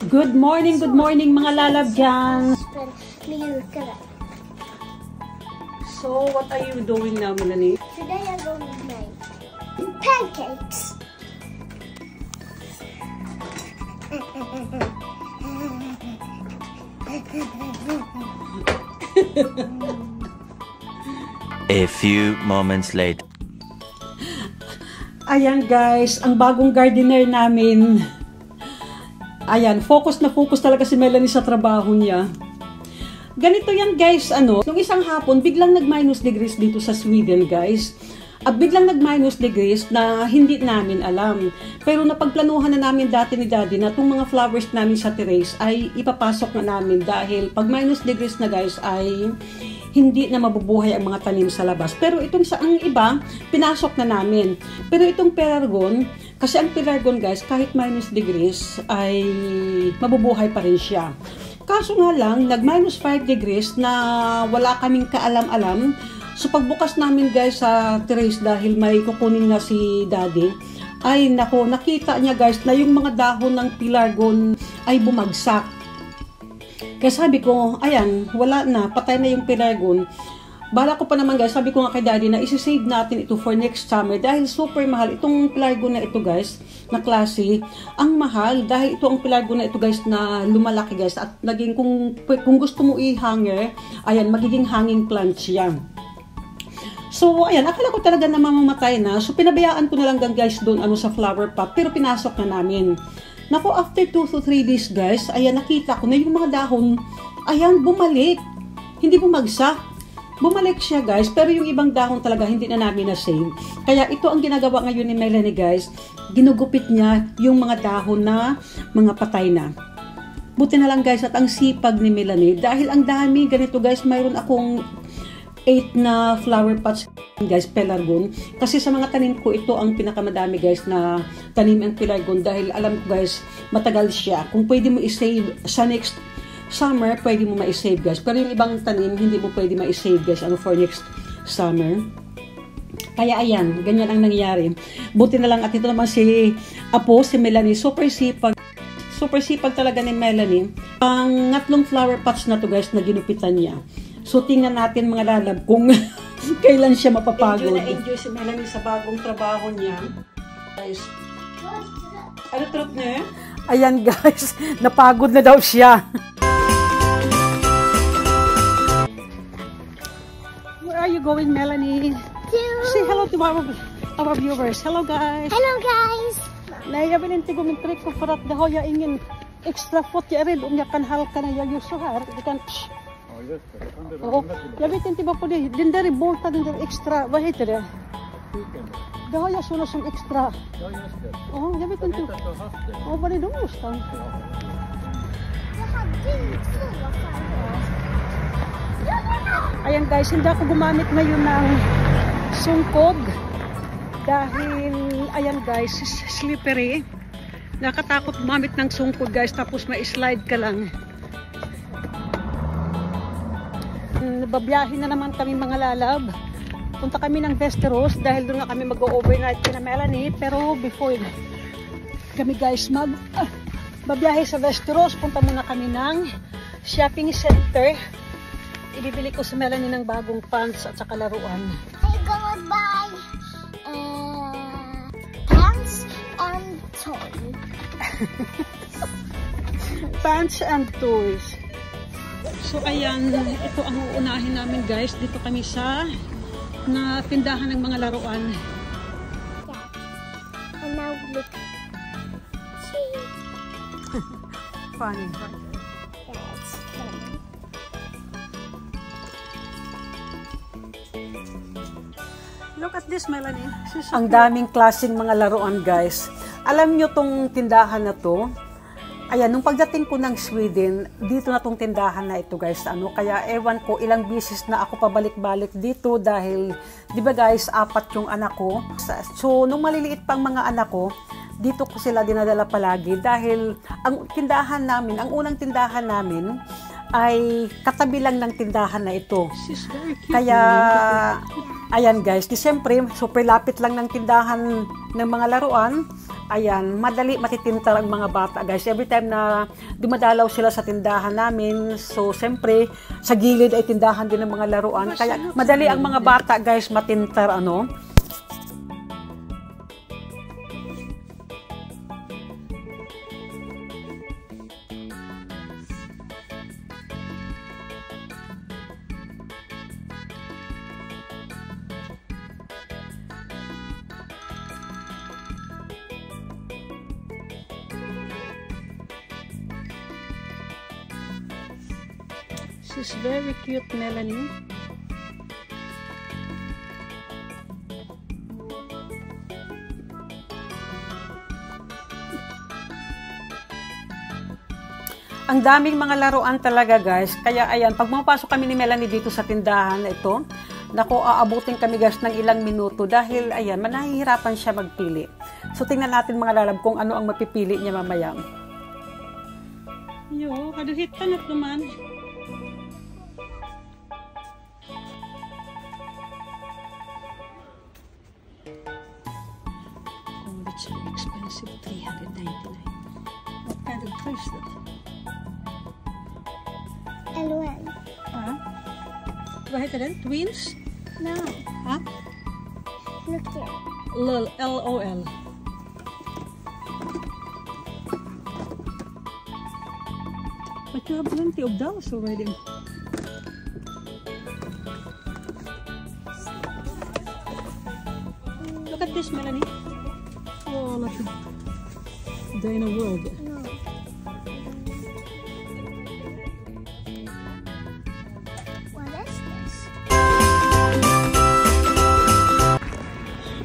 Good morning mga lalab dyan. So, what are you doing now, Melanie? Today I'm going to make pancakes. A few moments later. Ayan guys, ang bagong gardener namin. Ayan, focus na focus talaga si Melanie sa trabaho niya. Ganito yan guys, nung isang hapon, biglang nag-minus degrees dito sa Sweden guys. At biglang nag-minus degrees na hindi namin alam. Pero napagplanuhan na namin dati ni Daddy na itong mga flowers namin sa terrace ay ipapasok na namin dahil pag minus degrees na guys ay hindi na mabubuhay ang mga tanim sa labas. Pero itong sa ang iba, pinasok na namin. Pero itong pelargon, kasi ang pelargon guys, kahit minus degrees ay mabubuhay pa rin siya. Kaso nga lang, nag-minus 5 degrees na wala kaming kaalam-alam. So pagbukas namin guys sa terrace dahil may kukunin na si Daddy, ay nako, nakita niya guys na yung mga dahon ng pelargon ay bumagsak. Kaya sabi ko, ayan, wala na, patay na yung pelargon. Bala ko pa naman guys, sabi ko nga kay Daddy na isi-save natin ito for next summer dahil super mahal. Itong pelargon na ito guys, na klase, ang mahal dahil ito ang pelargon na ito guys na lumalaki guys at naging kung gusto mo i-hanger, ayan, magiging hanging plant siya. So, ayan, akala ko talaga na mamamatay na. So, pinabayaan ko na lang guys doon sa flower pot. Pero pinasok na namin. Nako, after 2 to 3 days guys, ayan, nakita ko na yung mga dahon, ayan, bumalik. Hindi bumagsak. Bumalik siya guys. Pero yung ibang dahon talaga, hindi na namin na-save. Kaya ito ang ginagawa ngayon ni Melanie guys. Ginugupit niya yung mga dahon na mga patay na. Buti na lang guys at ang sipag ni Melanie. Dahil ang dami, ganito guys, mayroon akong 8 na flower pots guys, pelargon. Kasi sa mga tanim ko, ito ang pinakamadami guys na tanim ang pelargon dahil alam ko guys, matagal siya. Kung pwede mo i-save sa next summer, pwede mo ma-save guys. Pero yung ibang tanim, hindi mo pwede ma-save guys for next summer. Kaya ayan, ganyan ang nangyayari. Buti na lang at ito naman si Apo, si Melanie, super sipag. Super sipag talaga ni Melanie. Ang 3 flower pots na to guys na ginupitan niya. So, tingnan natin mga lalab kung kailan siya mapapagod. Enjoy na enjoy si Melanie sa bagong trabaho niya. Guys, ano trot niya? Ayan guys, napagod na daw siya. Where are you going, Melanie? Say hello to our viewers. Hello guys. Hello guys. Naiyabilin tigong yung trick ko para at dahoya ingin extra foot ya rin. Umyakan halka na yayusuhar. Ikan oh, jag vet inte varför det. Den där är boltad, den där extra, vad heter det? Det har jag såna som extra. Ja, just det. Ja, jag vet inte. Ja, var är de någonstans? Jag hade inte så. Ayan guys, hindi ako gumamit ngayon ng sungkog. Dahil, ayan guys, slippery. Nakatakot gumamit ng sungkog guys, tapos ma-slide ka lang. Babiyahin na naman kami mga lalab. Punta kami ng Västerås dahil doon na kami mag-overnight kina Melanie. Pero before kami guys babiyahe sa Västerås, punta muna kami ng shopping center. Ibibili ko sa Melanie ng bagong pants at saka laruan. I'm gonna buy pants and toys. Pants and toys. So ayan, ito ang uunahin namin guys. Dito kami sa tindahan ng mga laruan. Yeah. And now look. Funny. That's funny. Look at this, Melanie. Ang daming klaseng mga laruan guys. Alam nyo tong tindahan na to? Ayan, nung pagdating ko ng Sweden, dito na tong tindahan na ito guys. Kaya ewan ko, ilang bisis na ako pabalik-balik dito dahil, di ba guys, 4 yung anak ko. So, nung maliliit pang mga anak ko, dito ko sila dinadala palagi dahil ang tindahan namin, ang unang tindahan namin, ay katabi lang ng tindahan na ito. Kaya, ayan guys, di siyempre, super lapit lang ng tindahan ng mga laruan. Ayan, madali matitintar ang mga bata, guys. Every time na dumadalaw sila sa tindahan namin, so siyempre, sa gilid ay tindahan din ng mga laruan. Kaya madali ang mga bata, guys, matintar, ano. She's very cute, Melanie. Ang daming mga laruan talaga, guys. Kaya ayan, pag mapasok kami ni Melanie dito sa tindahan na ito, naku, aabutin kami, guys, ng ilang minuto dahil ayan, manahihirapan siya magpili. So tingnan natin mga lalab kung ano ang mapipili niya mamaya. Yo, kaduhit ka na naman. Oh, it's so expensive, $399. What kind of bracelet? LOL. Ah? What is it? Twins? No. Huh? Look here. LOL. L-O-L. But you have plenty of dolls already. Look at this, Melanie. Oh, look at Dino World. No. What is this?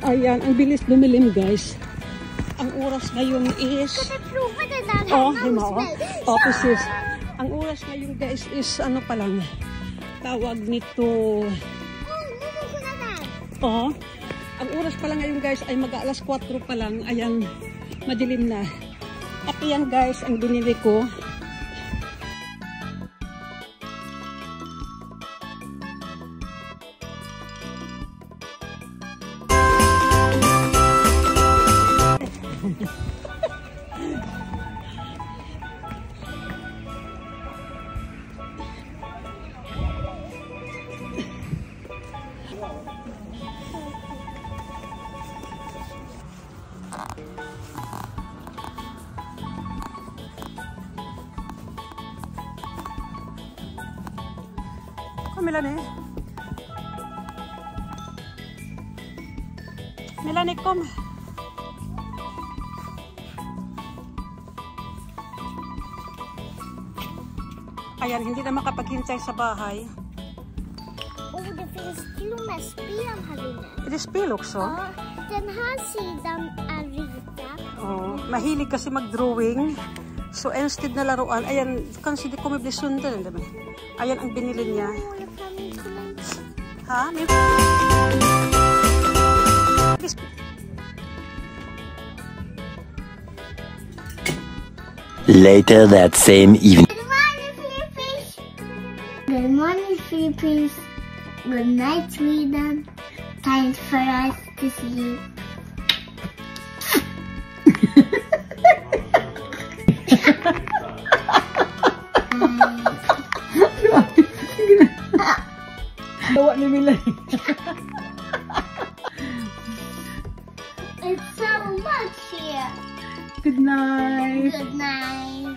Ayan, ang bilis dumilim, guys. Ang oras ngayon is... Oh, opposites. Ang oras ngayon, guys, is ano pa lang, tawag nito... Oh, ang oras pa lang ngayon, guys, ay mag-alas 4 pa lang. Ayan, madilim na. At ayan, guys, ang binili ko. Melanie. Melanie, come. Ayan, hindi na makapaghintay sa bahay. Oh, det finns till och med spel här inne. Är det spel också? Ja, den här sidan är ritad. Oh, mahilig kasi mag-drawing. So, instead na laruan, ayan, kanskje det kommer bli sönder. Ayan ang binili niya. Ha? Later that same evening. Good morning, Philippines. Good morning, Philippines. Good night, Sweden. Time for us to sleep. Tawa ni Melanie. It's so much here. Good night. Good night.